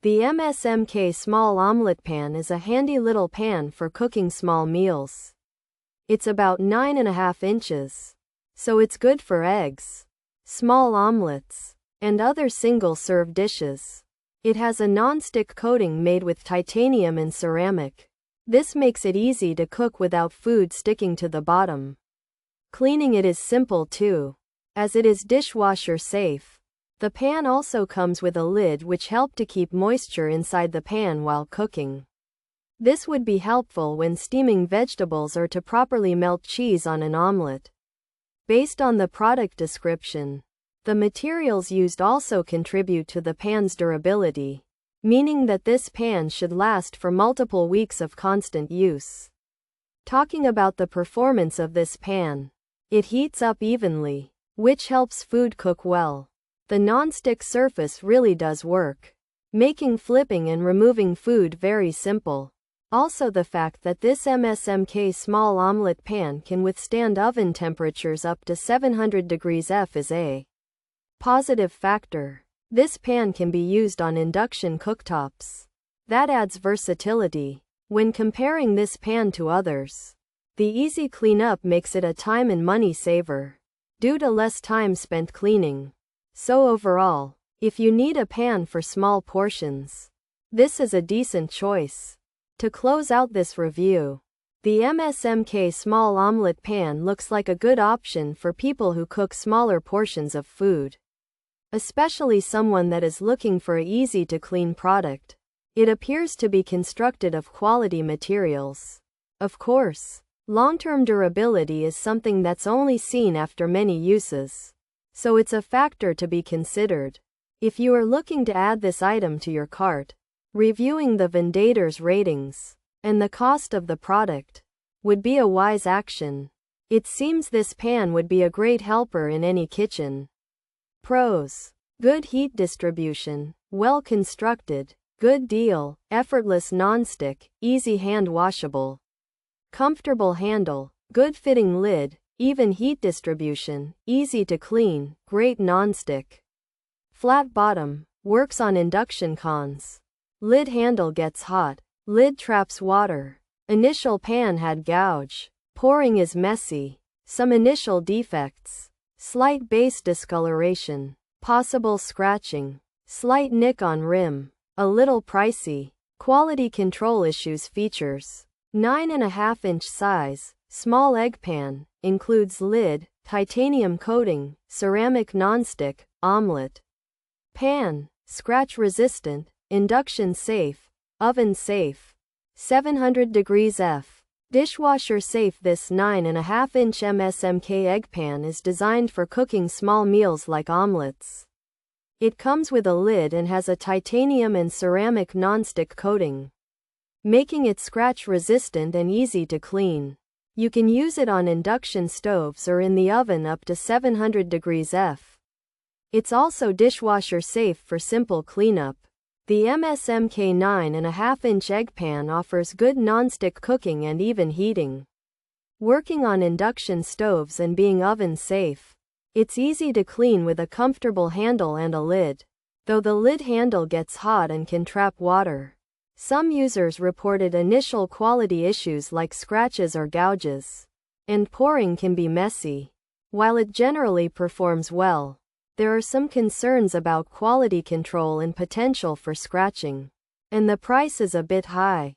The MsMk Small Omelette Pan is a handy little pan for cooking small meals. It's about 9.5 inches. So it's good for eggs, small omelets, and other single-serve dishes. It has a non-stick coating made with titanium and ceramic. This makes it easy to cook without food sticking to the bottom. Cleaning it is simple too, as it is dishwasher safe. The pan also comes with a lid which helps to keep moisture inside the pan while cooking. This would be helpful when steaming vegetables or to properly melt cheese on an omelet. Based on the product description, the materials used also contribute to the pan's durability, meaning that this pan should last for multiple weeks of constant use. Talking about the performance of this pan, it heats up evenly, which helps food cook well. The non-stick surface really does work, making flipping and removing food very simple. Also, the fact that this MsMk Small Omelette Pan can withstand oven temperatures up to 700 degrees F is a positive factor. This pan can be used on induction cooktops. That adds versatility. When comparing this pan to others, the easy cleanup makes it a time and money saver, due to less time spent cleaning. So overall, if you need a pan for small portions, this is a decent choice. To close out this review, the MsMk Small Omelette Pan looks like a good option for people who cook smaller portions of food, especially someone that is looking for an easy-to-clean product. It appears to be constructed of quality materials. Of course, long-term durability is something that's only seen after many uses, so it's a factor to be considered. If you are looking to add this item to your cart, reviewing the vendor's ratings and the cost of the product would be a wise action. It seems this pan would be a great helper in any kitchen. Pros: good heat distribution, well constructed, good deal, effortless non-stick, easy hand washable, comfortable handle, good fitting lid, even heat distribution, easy to clean, great non-stick. Flat bottom, works on induction. Cons: lid handle gets hot, lid traps water, initial pan had gouge, pouring is messy, some initial defects, slight base discoloration, possible scratching, slight nick on rim, a little pricey, quality control issues. Features: 9.5 inch size, small egg pan, includes lid, titanium coating, ceramic non-stick, omelet pan, scratch resistant, induction safe, oven safe, 700 degrees F, dishwasher safe. This 9.5 inch MsMk egg pan is designed for cooking small meals like omelets. It comes with a lid and has a titanium and ceramic non-stick coating, making it scratch resistant and easy to clean. You can use it on induction stoves or in the oven up to 700 degrees F. It's also dishwasher safe for simple cleanup. The MsMk 9.5 inch egg pan offers good non-stick cooking and even heating. Working on induction stoves and being oven safe, it's easy to clean with a comfortable handle and a lid. Though the lid handle gets hot and can trap water, some users reported initial quality issues like scratches or gouges, and pouring can be messy. While it generally performs well, there are some concerns about quality control and potential for scratching, and the price is a bit high.